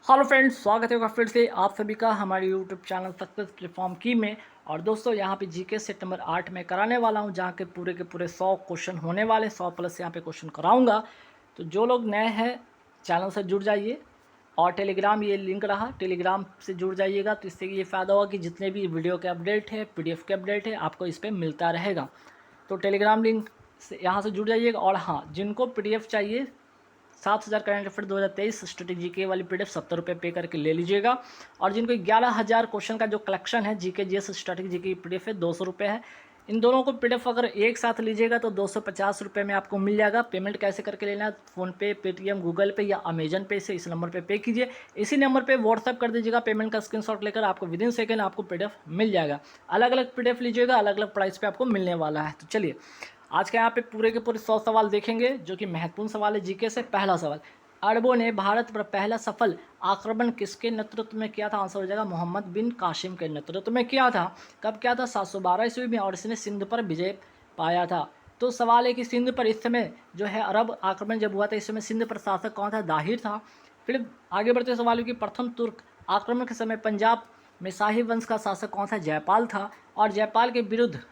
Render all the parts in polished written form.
Hello friends, स्वागत है फिर से आप सभी का हमारे यूट्यूब चैनल सक्सेस प्लेटफॉर्म की में। और दोस्तों, यहाँ पे जीके सेट नंबर 8 में कराने वाला हूँ, जहाँ के पूरे 100 क्वेश्चन होने वाले, 100 प्लस यहाँ पे क्वेश्चन कराऊंगा। तो जो लोग नए हैं चैनल से जुड़ जाइए, और टेलीग्राम ये लिंक रहा, टेलीग्राम से जुड़ जाइएगा। तो इससे ये फ़ायदा होगा कि जितने भी वीडियो के अपडेट है, PDF के अपडेट है, आपको इस पर मिलता रहेगा। तो टेलीग्राम लिंक से यहाँ से जुड़ जाइएगा। और हाँ, जिनको PDF चाहिए 7000 करंट अफेयर 2023 स्ट्रेटेजी के वाली PDF 70 रुपये पे करके ले लीजिएगा। और जिनको 11000 क्वेश्चन का जो कलेक्शन है जीके जीएस स्ट्रेटेजी की PDF है 200 रुपये है। इन दोनों को PDF अगर एक साथ लीजिएगा तो 250 रुपये में आपको मिल जाएगा। पेमेंट कैसे करके लेना है? फ़ोनपे, पेटीएम, गूगल पे या अमेजन पे से इस नंबर पे कीजिए। इसी नंबर पे व्हाट्सअप कर दीजिएगा पेमेंट का स्क्रीनशॉट लेकर, आपको विदिन सेकेंड आपको PDF मिल जाएगा। अलग अलग PDF लीजिएगा, अलग अलग प्राइस पे आपको मिलने वाला है। तो चलिए आज के यहाँ पे पूरे 100 सवाल देखेंगे, जो कि महत्वपूर्ण सवाल है जीके से। पहला सवाल, अरबों ने भारत पर पहला सफल आक्रमण किसके नेतृत्व में किया था? आंसर हो जाएगा मोहम्मद बिन कासिम के नेतृत्व में किया था। कब किया था? 712 ईस्वी में, और इसने सिंध पर विजय पाया था। तो सवाल है कि सिंध पर इस समय जो है अरब आक्रमण जब हुआ था, इस समय सिंध पर शासक कौन था? दाहिर था। फिर आगे बढ़ते सवाल है कि प्रथम तुर्क आक्रमण के समय पंजाब में शाही वंश का शासक कौन था? जयपाल था। और जयपाल के विरुद्ध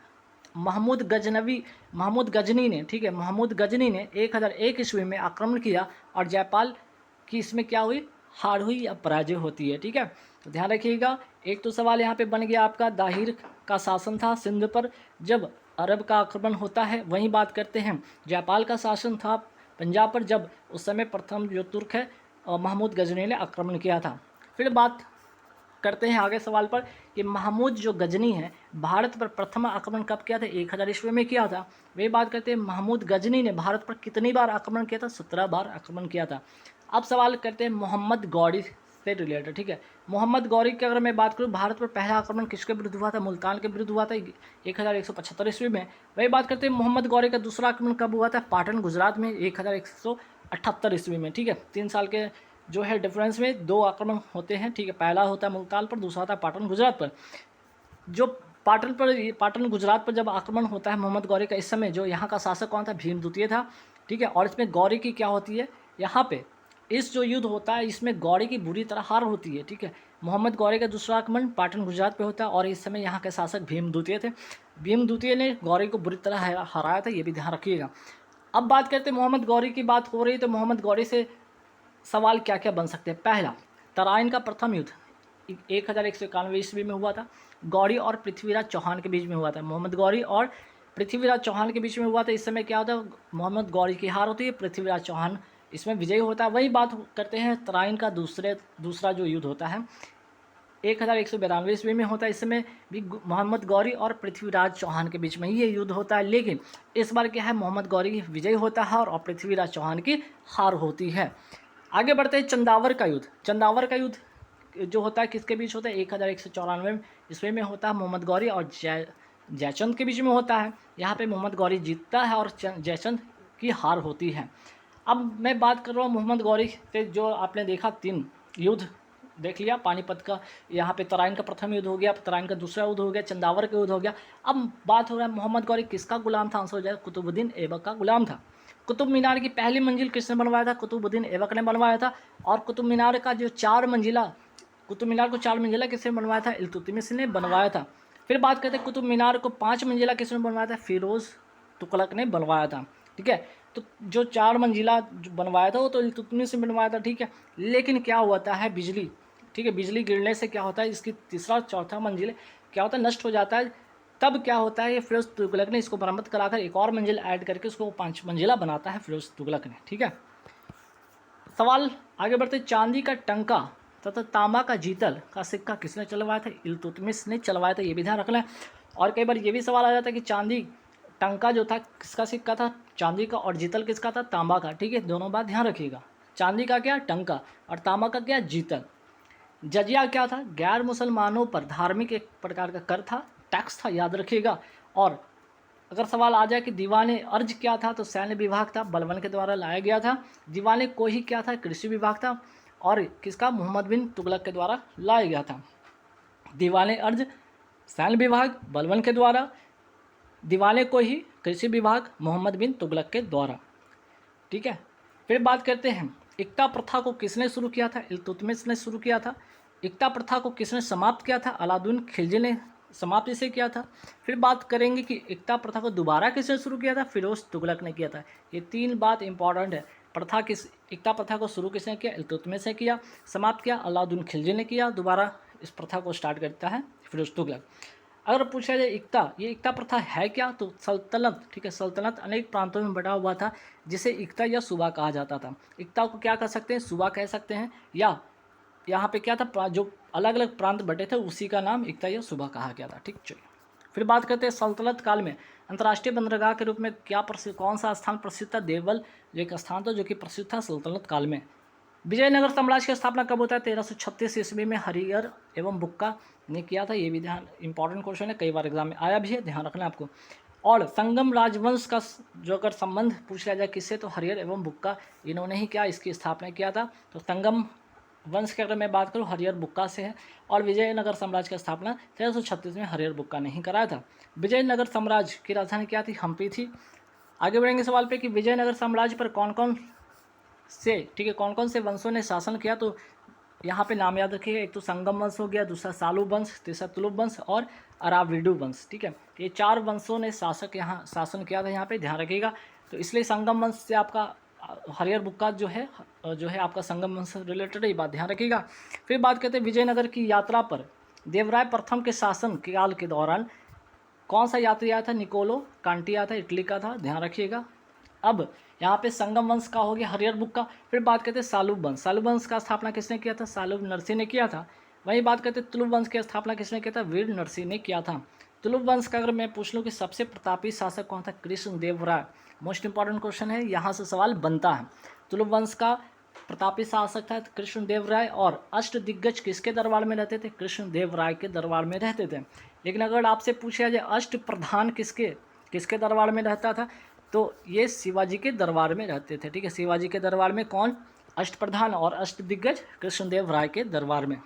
महमूद गजनी ने, ठीक है, महमूद गजनी ने 1001 ईस्वी में आक्रमण किया, और जयपाल की इसमें क्या हुई? हार हुई या पराजय होती है। ठीक है, तो ध्यान रखिएगा। एक तो सवाल यहाँ पे बन गया आपका, दाहिर का शासन था सिंध पर जब अरब का आक्रमण होता है। वहीं बात करते हैं, जयपाल का शासन था पंजाब पर जब उस समय प्रथम जो तुर्क है महमूद गजनी ने आक्रमण किया था। फिर बात करते हैं आगे सवाल पर कि महमूद जो गजनी है भारत पर प्रथम आक्रमण कब किया था? 1000 ईस्वी में किया था। वही बात करते हैं, महमूद गजनी ने भारत पर कितनी बार आक्रमण किया था? 17 बार आक्रमण किया था। अब सवाल करते हैं मोहम्मद गौरी से रिलेटेड। ठीक है, मोहम्मद गौरी की अगर मैं बात करूँ, भारत पर पहला आक्रमण किसके विरुद्ध हुआ था? मुल्तान के विरुद्ध हुआ था 1175 ईस्वी में। वही बात करते हैं, मोहम्मद गौरी का दूसरा आक्रमण कब हुआ था? पाटन गुजरात में 1178 ईस्वी में। ठीक है, 3 साल के जो है डिफरेंस में 2 आक्रमण होते हैं। ठीक है, पहला होता है मुल्तान पर, दूसरा होता है पाटन गुजरात पर। जो पाटन गुजरात पर जब आक्रमण होता है मोहम्मद गौरी का, इस समय जो यहाँ का शासक कौन था? भीम द्वितीय था। ठीक है, और इसमें गौरी की क्या होती है? यहाँ पे इस जो युद्ध होता है इसमें गौरी की बुरी तरह हार होती है। ठीक है, मोहम्मद गौरी का दूसरा आक्रमण पाटन गुजरात पे होता है, और इस समय यहाँ के शासक भीम द्वितीय थे। भीम द्वितीय ने गौरी को बुरी तरह हराया था, ये भी ध्यान रखिएगा। अब बात करते हैं, मोहम्मद गौरी की बात हो रही है तो मोहम्मद गौरी से सवाल क्या क्या बन सकते हैं? पहला, तराइन का प्रथम युद्ध 1191 ईस्वी में हुआ था। गौरी और पृथ्वीराज चौहान के बीच में हुआ था। मोहम्मद गौरी और पृथ्वीराज चौहान के बीच में हुआ था। इस समय क्या होता है? मोहम्मद गौरी की हार होती है, पृथ्वीराज चौहान इसमें विजयी होता है। वही बात करते हैं, तराइन का दूसरा जो युद्ध होता है 1192 ईस्वी में होता है। इस समय भी मोहम्मद गौरी और पृथ्वीराज चौहान के बीच में ये युद्ध होता है, लेकिन इस बार क्या है? मोहम्मद गौरी विजयी होता है और पृथ्वीराज चौहान की हार होती है। आगे बढ़ते हैं, चंदावर का युद्ध। चंदावर का युद्ध जो होता है किसके बीच होता है? 1194 ईस्वी में होता है। मोहम्मद गौरी और जयचंद के बीच में होता है। यहाँ पे मोहम्मद गौरी जीतता है और जयचंद की हार होती है। अब मैं बात कर रहा हूँ मोहम्मद गौरी से, जो आपने देखा 3 युद्ध देख लिया। पानीपत का, यहाँ पे तराइन का प्रथम युद्ध हो गया, तराइन का दूसरा युद्ध हो गया, चंदावर का युद्ध हो गया। अब बात हो रहा है मोहम्मद गौरी किसका गुलाम था? आंसर हो जाएगा कुतुबुद्दीन ऐबक का गुलाम था। कुतुब मीनार की पहली मंजिल किसने बनवाया था? कुतुबुद्दीन ऐबक ने बनवाया था। और कुतुब मीनार का जो 4 मंजिला, कुतुब मीनार को 4 मंजिला किसने बनवाया था? इल्तुतमिश ने बनवाया था। फिर बात करते हैं, कुतुब मीनार को 5 मंजिला किसने बनवाया था? फिरोज तुगलक ने बनवाया था। ठीक है, तो जो 4 मंजिला बनवाया था वो तो इल्तुतमिश ने बनवाया था। ठीक है, लेकिन क्या होता है? बिजली, ठीक है, बिजली गिरने से क्या होता है? इसकी तीसरा चौथा मंजिल क्या होता है? नष्ट हो जाता है। तब क्या होता है? ये फिरोज तुगलक ने इसको मरम्मत कराकर एक और मंजिल ऐड करके उसको 5 मंजिला बनाता है फिरोज तुगलक ने। ठीक है, सवाल आगे बढ़ते, चांदी का टंका तथा तांबा का जीतल का सिक्का किसने चलवाया था? इल्तुतमिश ने चलवाया था, ये भी ध्यान रखना है। और कई बार ये भी सवाल आ जाता है कि चांदी टंका जो था किसका सिक्का था? चांदी का। और जीतल किसका था? तांबा का। ठीक है, दोनों बात ध्यान रखिएगा। चांदी का क्या? टंका, और तांबा का क्या? जीतल। जजिया क्या था? गैर मुसलमानों पर धार्मिक एक प्रकार का कर था, टैक्स था, याद रखिएगा। और अगर सवाल आ जाए कि दीवाने अर्ज क्या था, तो सैन्य विभाग था, बलबन के द्वारा लाया गया था। दीवाने कोही क्या था? कृषि विभाग था, और किसका? मोहम्मद बिन तुगलक के द्वारा लाया गया था। दीवाने अर्ज सैन्य विभाग बलबन के द्वारा, दीवाने कोही कृषि विभाग मोहम्मद बिन तुगलक के द्वारा। ठीक है, फिर बात करते हैं इक्ता प्रथा को किसने शुरू किया था? इल्तुतमिश ने शुरू किया था। इक्ता प्रथा को किसने समाप्त किया था? अलाउद्दीन खिलजी ने समाप्त इसे किया था। फिर बात करेंगे कि इक्ता प्रथा को दोबारा किसने शुरू किया था? फिरोज तुगलक ने किया था। ये 3 बात इंपॉर्टेंट है। इक्ता प्रथा को शुरू किसने किया? इल्तुतमिश ने किया। समाप्त किया अलाउद्दीन खिलजी ने किया। दोबारा इस प्रथा को स्टार्ट करता है फिरोज तुगलक। अगर पूछा जाए ये इक्ता प्रथा है क्या? तो सल्तनत, ठीक है, सल्तनत अनेक प्रांतों में बटा हुआ था जिसे इक्ता या सूबा कहा जाता था। इक्ता को क्या कह सकते हैं? सूबा कह सकते हैं, या यहाँ पे क्या था, जो अलग अलग प्रांत बटे थे उसी का नाम इक्ता या सूबा कहा गया था। ठीक, चलिए फिर बात करते हैं सल्तनत काल में अंतर्राष्ट्रीय बंदरगाह के रूप में कौन सा स्थान प्रसिद्ध था? देवल जो एक स्थान था जो कि प्रसिद्ध था सल्तनत काल में। विजयनगर साम्राज्य की स्थापना कब होता है? 1336 ईस्वी में हरिहर एवं बुक्का ने किया था। ये भी ध्यान इंपॉर्टेंट क्वेश्चन है, कई बार एग्जाम में आया भी है, ध्यान रखना आपको। और संगम राजवंश का जो अगर संबंध पूछ लिया जाए किससे, तो हरिहर एवं बुक्का इन्होंने ही क्या इसकी स्थापना किया था। तो संगम वंश की अगर मैं बात करूँ हरिहर बुक्का से है। और विजयनगर साम्राज्य की स्थापना 1336 में हरिहर बुक्का ने ही कराया था। विजयनगर साम्राज्य की राजधानी क्या थी? हम्पी थी। आगे बढ़ेंगे सवाल पे कि विजयनगर साम्राज्य पर कौन कौन से वंशों ने शासन किया। तो यहाँ पे नाम याद रखिएगा, एक तो संगम वंश हो गया, दूसरा सालू वंश, तीसरा तुलुप वंश और अराविडु वंश। ठीक है, ये 4 वंशों ने शासन किया था यहाँ पे, ध्यान रखिएगा। तो इसलिए संगम वंश से आपका हरिहर बुक्का जो है आपका संगम वंश से रिलेटेड, ये बात ध्यान रखिएगा। फिर बात करते हैं विजयनगर की यात्रा पर देवराय प्रथम के शासन काल के दौरान कौन सा यात्री आया था? निकोलो कांटी आया था, इटली का था, ध्यान रखिएगा। अब यहाँ पे संगम वंश का हो गया हरिहर बुक्का। फिर बात करते हैं सालुब वंश। सालुब वंश का स्थापना किसने किया था? सालुब नरसिंह ने किया था। वहीं बात करते हैं तुलुप वंश की स्थापना किसने किया था? वीर नरसिंह ने किया था। तुलुप वंश का अगर मैं पूछ लूँ कि सबसे प्रतापी शासक कौन था? कृष्णदेव राय। मोस्ट इंपॉर्टेंट क्वेश्चन है, यहाँ से सवाल बनता है। तुलुप वंश का प्रतापी शासक था कृष्णदेव राय। और अष्ट दिग्गज किसके दरबार में रहते थे? कृष्णदेव राय के दरबार में रहते थे। लेकिन अगर आपसे पूछा जाए अष्ट प्रधान किसके दरबार में रहता था, तो ये शिवाजी के दरबार में रहते थे। ठीक है, शिवाजी के दरबार में कौन? अष्ट प्रधान और अष्ट दिग्गज कृष्णदेव राय के दरबार में।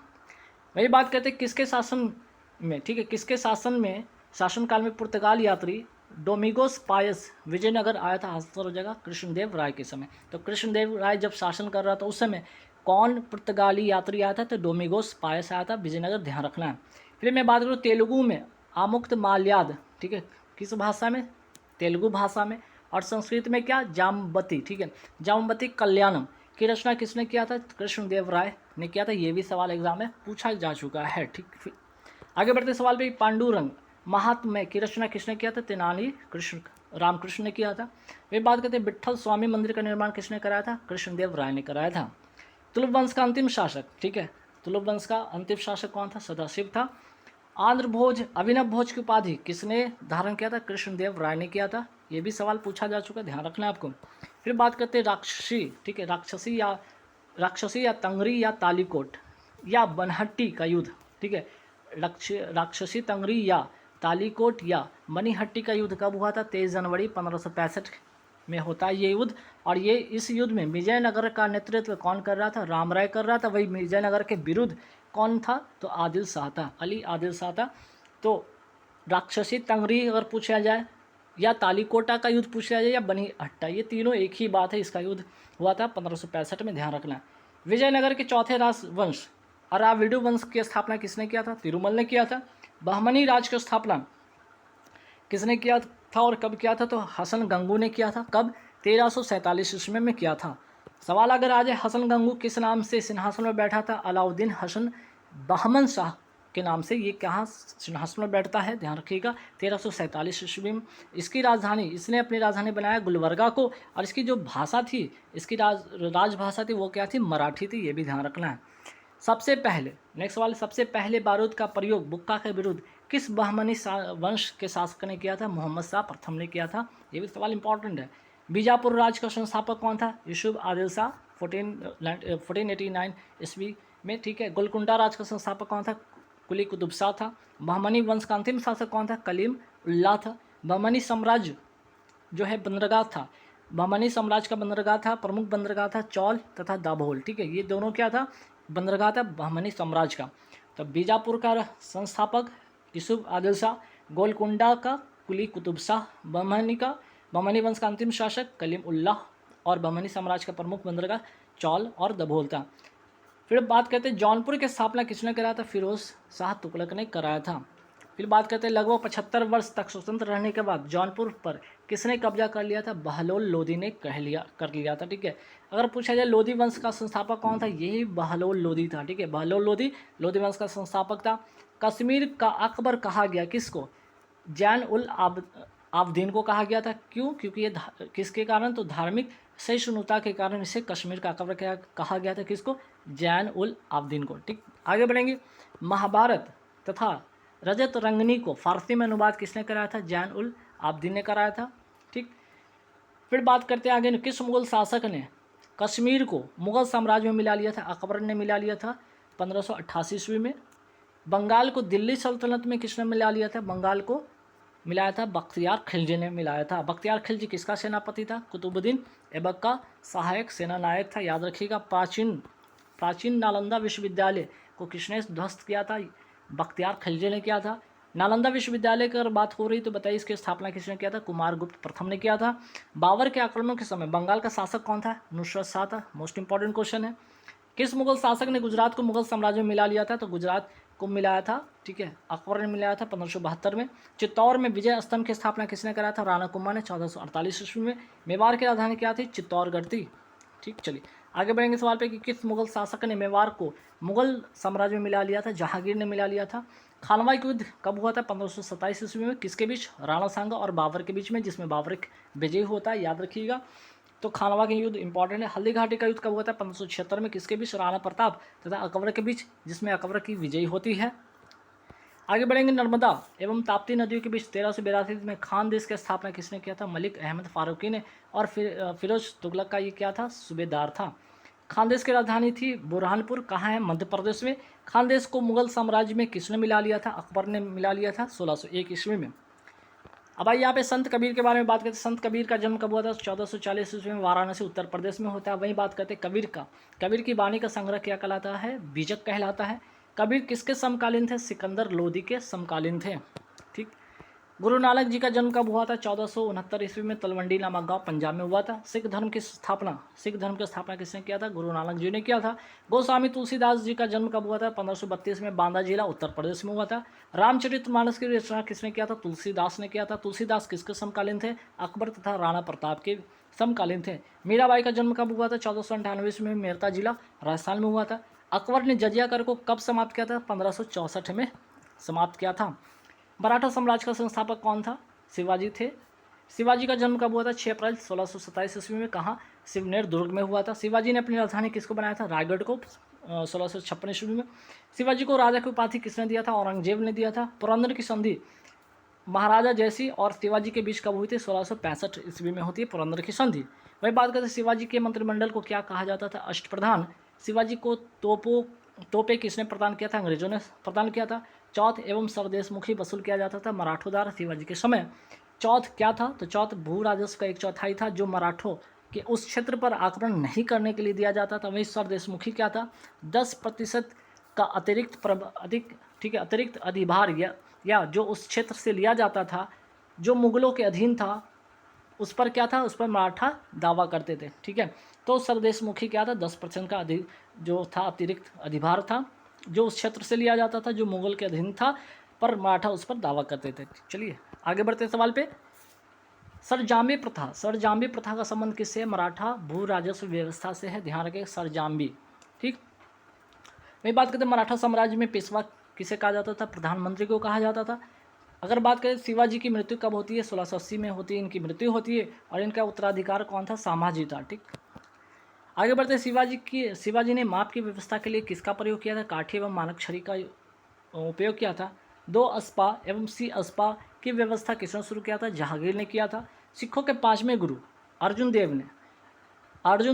वही बात करते हैं किसके शासन में, ठीक है, किसके शासनकाल में पुर्तगाल यात्री डोमिगोस पायस विजयनगर आया था हर जगह? कृष्णदेव राय के समय। तो कृष्णदेव राय जब शासन कर रहा था उस समय कौन पुर्तगाली यात्री आया था? तो डोमिगोस पायस आया था विजयनगर, ध्यान रखना है। फिर मैं बात करूँ तेलुगु में आमुक्त माल्याद, ठीक है, किस भाषा में? तेलुगु भाषा में। और संस्कृत में क्या? जामवती। ठीक है, जामवती कल्याणम की रचना किसने किया था? कृष्णदेव राय ने किया था। ये भी सवाल एग्जाम में पूछा जा चुका है। ठीक, आगे बढ़ते सवाल पे पांडुरंग महात्म्य की रचना किसने किया था? तेनाली रामकृष्ण ने किया था। वे बात करते हैं विट्ठल स्वामी मंदिर का निर्माण किसने कराया था? कृष्णदेव राय ने कराया था। तुलुप वंश का अंतिम शासक, ठीक है, तुलुप वंश का अंतिम शासक कौन था? सदाशिव था। आंध्र भोज अभिनव भोज की उपाधि किसने धारण किया था? कृष्णदेव राय ने किया था। ये भी सवाल पूछा जा चुका है, ध्यान रखना है आपको। फिर बात करते हैं राक्षसी, ठीक है, राक्षसी या तंगरी या तालीकोट या बनहट्टी का युद्ध। ठीक है, राक्षसी तंगरी या तालीकोट या मनीहट्टी का युद्ध कब हुआ था? 23 जनवरी 1565 में होता है ये युद्ध। और ये इस युद्ध में विजयनगर का नेतृत्व कौन कर रहा था? राम राय कर रहा था। वही विजयनगर के विरुद्ध कौन था? तो आदिल शाह था, अली आदिल शाह था। तो राक्षसी तंगरी अगर पूछा जाए या तालीकोटा का युद्ध पूछा जाए या बनीहट्टा, ये तीनों एक ही बात है। इसका युद्ध हुआ था 1565 में, ध्यान रखना। विजयनगर के चौथे राजवंश अराविडु वंश की स्थापना किसने किया था? तिरुमल ने किया था। बहमनी राज की स्थापना किसने किया था और कब किया था? तो हसन गंगू ने किया था। कब? 1347 ईस्वी में किया था। सवाल अगर आ जाए हसन गंगू किस नाम से सिंहासन में बैठा था? अलाउद्दीन हसन बहमन शाह के नाम से ये कहाँ सिंहासन में बैठता है, ध्यान रखिएगा। 1347 ईस्वी में इसकी राजधानी, इसने अपनी राजधानी बनाया गुलबर्गा को। और इसकी जो भाषा थी, इसकी राजभाषा थी, वो क्या थी? मराठी थी। ये भी ध्यान रखना है। सबसे पहले नेक्स्ट सवाल, सबसे पहले बारूद का प्रयोग बुक्का के विरुद्ध किस बहमनी वंश के शासक ने किया था? मोहम्मद शाह प्रथम ने किया था। ये भी सवाल इंपॉर्टेंट है। बीजापुर राज्य का संस्थापक कौन था? यूसुफ आदिल शाह 1489 ईस्वी में। ठीक है, गोलकुंडा राज्य का संस्थापक कौन था? कुली कुतुब शाह था। बहमनी वंश का अंतिम शासक कौन था? कलीम उल्लाह था। बहमनी साम्राज्य जो है बंदरगाह था, बहमनी साम्राज्य का बंदरगाह था, प्रमुख बंदरगाह था चौल तथा दाभोल। ठीक है, ये दोनों क्या था? बंदरगाह था बहमनी साम्राज्य का। तो बीजापुर का संस्थापक यूसुफ आदिल शाह, गोलकुंडा का कुली कुतुब शाह, बहमनी वंश का अंतिम शासक कलीम उल्लाह और बहमनी साम्राज्य का प्रमुख बंदरगाह चौल और दभोलता। फिर बात करते हैं जौनपुर की स्थापना किसने कराया था? फिरोज शाह तुगलक ने कराया था। फिर बात करते हैं लगभग 75 वर्ष तक स्वतंत्र रहने के बाद जौनपुर पर किसने कब्जा कर लिया था? बहलोल लोधी ने कर लिया था। ठीक है, अगर पूछा जाए लोधी वंश का संस्थापक कौन था? यही बहलोल लोधी था। ठीक है, बहलोल लोधी लोधी वंश का संस्थापक था। कश्मीर का अकबर कहा गया किसको? जैन उल आबदीन को कहा गया था। क्यों? क्योंकि ये किसके कारण? तो धार्मिक सहिष्णुता के कारण इसे कश्मीर का अकबर कहा गया था। किसको? जैन उल आबदीन को। ठीक, आगे बढ़ेंगे। महाभारत तथा रजत रंगनी को फारसी में अनुवाद किसने कराया था? जैन उल आबदीन ने कराया था। ठीक, फिर बात करते हैं आगे, किस मुगल शासक ने कश्मीर को मुगल साम्राज्य में मिला लिया था? अकबर ने मिला लिया था 1588 ईस्वी में। बंगाल को दिल्ली सल्तनत में किसने मिला लिया था? बंगाल को मिलाया था बख्तियार खिलजी ने मिलाया था। बख्तियार खिलजी किसका सेनापति था? कुतुबुद्दीन ऐबक का सहायक सेना नायक था। याद रखिएगा, प्राचीन नालंदा विश्वविद्यालय को किसने ध्वस्त किया था? बख्तियार खिलजी ने किया था। नालंदा विश्वविद्यालय की अगर बात हो रही तो बताइए इसकी स्थापना किसने किया था? कुमारगुप्त प्रथम ने किया था। बाबर के आक्रमण के समय बंगाल का शासक कौन था? नुसरत शाह था। मोस्ट इंपॉर्टेंट क्वेश्चन है। किस मुगल शासक ने गुजरात को मुगल साम्राज्य में मिला लिया था? तो गुजरात को मिलाया था, ठीक है, अकबर ने मिलाया था 1572 में। चित्तौड़ में विजय स्तंभ की स्थापना किसने कराया था? राणा कुंभा ने 1448 ईस्वी में। मेवाड़ की राजधानी क्या थी? चित्तौड़गढ़ थी। ठीक, चलिए आगे बढ़ेंगे सवाल पे कि किस मुगल शासक ने मेवाड़ को मुगल साम्राज्य में मिला लिया था? जहांगीर ने मिला लिया था। खानवा युद्ध कब हुआ था? 1527 ईस्वी में। किसके बीच? राणा सांगा और बाबर के बीच में, जिसमें बाबर एक विजयी होता है, याद रखिएगा। तो खानवा के युद्ध इंपॉर्टेंट है। हल्दी घाटी का युद्ध कब हुआ था? 1576 में। किसके बीच? राणा प्रताप तथा अकबर के बीच, जिसमें अकबर की विजयी होती है। आगे बढ़ेंगे, नर्मदा एवं ताप्ती नदियों के बीच 1382 में खानदेश की स्थापना किसने किया था? मलिक अहमद फारूकी ने। और फिर फिरोज तुगलक का ये क्या था? सूबेदार था। खानदेश की राजधानी थी बुरहानपुर। कहाँ है? मध्य प्रदेश में। खानदेश को मुगल साम्राज्य में किसने मिला लिया था? अकबर ने मिला लिया था 1601 ईस्वी में। अब आइए यहाँ पे संत कबीर के बारे में बात करते हैं। संत कबीर का जन्म कब हुआ था? 1440 ईस्वी में, वाराणसी उत्तर प्रदेश में होता है। वहीं बात करते हैं कबीर का। कबीर की वाणी का संग्रह क्या कहलाता है? बीजक कहलाता है। कबीर किसके समकालीन थे? सिकंदर लोदी के समकालीन थे। ठीक, गुरु नानक जी का जन्म कब हुआ था? 1469 ईस्वी में, तलवंडी नामक गांव पंजाब में हुआ था। सिख धर्म की स्थापना किसने किया था? गुरु नानक जी ने किया था। गोस्वामी तुलसीदास जी का जन्म कब हुआ था? 1532 में, बांदा जिला उत्तर प्रदेश में हुआ था। रामचरितमानस की रचना किसने किया था? तुलसीदास ने किया था। तुलसीदास किसके समकालीन थे? अकबर तथा राणा प्रताप के समकालीन थे। मीराबाई का जन्म कब हुआ था? 1498 ईस्वी में, मेरता जिला राजस्थान में हुआ था। अकबर ने जजिया कर को कब समाप्त किया था? 1564 में समाप्त किया था। मराठा साम्राज्य का संस्थापक कौन था? शिवाजी थे। शिवाजी का जन्म कब हुआ था? 6 अप्रैल 1627 ईस्वी में। कहाँ? शिवनेर दुर्ग में हुआ था। शिवाजी ने अपनी राजधानी किसको बनाया था? रायगढ़ को 1656 ईस्वी में। शिवाजी को राजा की उपाधि किसने दिया था? औरंगजेब ने दिया था। पुरंदर की संधि महाराजा जयसिंह और शिवाजी के बीच कब हुई थी? 1665 ईस्वी में होती है पुरंदर की संधि। वही बात करते हैं शिवाजी के मंत्रिमंडल को क्या कहा जाता था? अष्टप्रधान। शिवाजी को तोपे किसने प्रदान किया था? अंग्रेजों ने प्रदान किया था। चौथ एवं सरदेशमुखी वसूल किया जाता था मराठों द्वारा शिवाजी के समय। चौथ क्या था? तो चौथ भू राजस्व का 1/4 था, जो मराठों के उस क्षेत्र पर आक्रमण नहीं करने के लिए दिया जाता था। वही सरदेशमुखी क्या था? 10% का अतिरिक्त अधिभार या जो उस क्षेत्र से लिया जाता था, जो मुगलों के अधीन था, उस पर क्या था? उस पर मराठा दावा करते थे। ठीक है, तो सरदेशमुखी क्या था? 10% का जो था अतिरिक्त अधिभार था, जो उस क्षेत्र से लिया जाता था, जो मुगल के अधीन था, पर मराठा उस पर दावा करते थे। चलिए आगे बढ़ते हैं सवाल पे। सरजाम्बी प्रथा का संबंध किससे है? मराठा भू राजस्व व्यवस्था से है। ध्यान रखें, सरजाम्बी। ठीक, वही बात करते हैं मराठा साम्राज्य में पेशवा किसे कहा जाता था? प्रधानमंत्री को कहा जाता था। अगर बात करें शिवाजी की मृत्यु कब होती है? 1680 में होती है इनकी मृत्यु होती है। और इनका उत्तराधिकार कौन था? संभाजी था। ठीक, आगे बढ़ते हैं। शिवाजी ने माप की व्यवस्था के लिए किसका प्रयोग किया था? काठी एवं मानक छड़ी का उपयोग किया था। 2 अस्पा एवं सी अस्पा की व्यवस्था किसने शुरू किया था? जहांगीर ने किया था। सिखों के 5वें गुरु अर्जुन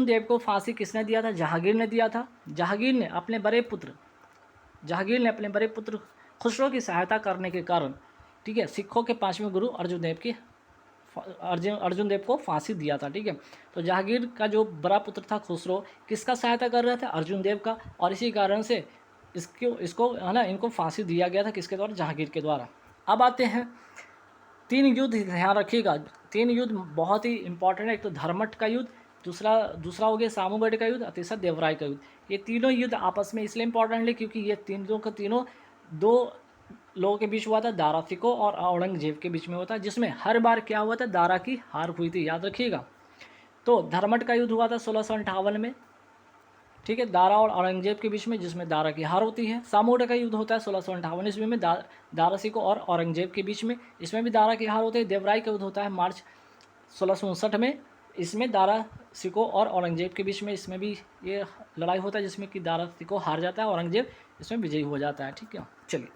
देव को फांसी किसने दिया था? जहांगीर ने दिया था। जहांगीर ने अपने बड़े पुत्र खुसरो की सहायता करने के कारण, ठीक है, सिखों के 5वें गुरु अर्जुन देव को फांसी दिया था। ठीक है, तो जहांगीर का जो बड़ा पुत्र था खुसरो, किसका सहायता कर रहा था? अर्जुन देव का। और इसी कारण से इसको है ना, इनको फांसी दिया गया था। किसके द्वारा? जहांगीर के द्वारा। अब आते हैं 3 युद्ध, ध्यान रखिएगा, 3 युद्ध बहुत ही इंपॉर्टेंट है। एक तो धर्मट का युद्ध, दूसरा दूसरा हो गया सामूगढ़ का युद्ध और तीसरा देवराय का युद्ध। ये तीनों युद्ध आपस में इसलिए इंपॉर्टेंट है क्योंकि ये तीनों का तीनों दो लोगों के बीच हुआ था, दारा सिको और औरंगजेब के बीच में हुआ था, जिसमें हर बार क्या हुआ था, दारा की हार हुई थी, याद रखिएगा। तो धर्मट का युद्ध हुआ था 1658 में, ठीक है, दारा और औरंगजेब के बीच में, जिसमें दारा की हार होती है। सामूगढ़ का युद्ध होता है 1658 ईस्वी में दारा सिको और औरंगजेब के बीच में, इसमें भी दारा की हार होती है। देवराय का युद्ध होता है मार्च 1659 में, इसमें दारा सिको और औरंगजेब के बीच में, इसमें भी ये लड़ाई होता है जिसमें कि दारा सिको हार जाता है, औरंगजेब इसमें विजयी हो जाता है, ठीक है। चलिए,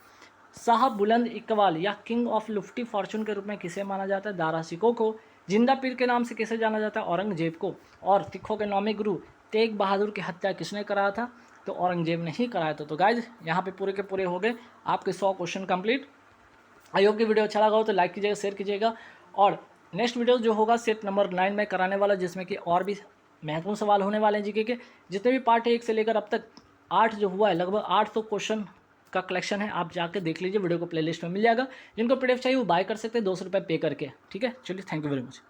साहब बुलंद इकबाल या किंग ऑफ लुफ्टी फॉर्चून के रूप में किसे माना जाता है, दारा सिको को। जिंदा पीर के नाम से किसे जाना जाता है, औरंगजेब को। और सिखों के नौवें गुरु तेग बहादुर की हत्या किसने कराया था, तो औरंगजेब ने ही कराया था। तो गाइज यहाँ पे पूरे के पूरे हो गए आपके 100 क्वेश्चन कंप्लीट। आई होप कि वीडियो अच्छा लगा हो तो लाइक कीजिएगा, शेयर कीजिएगा, और नेक्स्ट वीडियो जो होगा सेट नंबर 9 में कराने वाला, जिसमें कि और भी महत्वपूर्ण सवाल होने वाले हैं जीके के। जितने भी पार्ट है 1 से लेकर अब तक 8 जो हुआ है, लगभग 800 क्वेश्चन का कलेक्शन है, आप जाकर देख लीजिए, वीडियो को प्लेलिस्ट में मिल जाएगा। जिनको पीडीएफ चाहिए वो बाय कर सकते हैं 200 रुपये पे करके, ठीक है। चलिए, थैंक यू वेरी मच।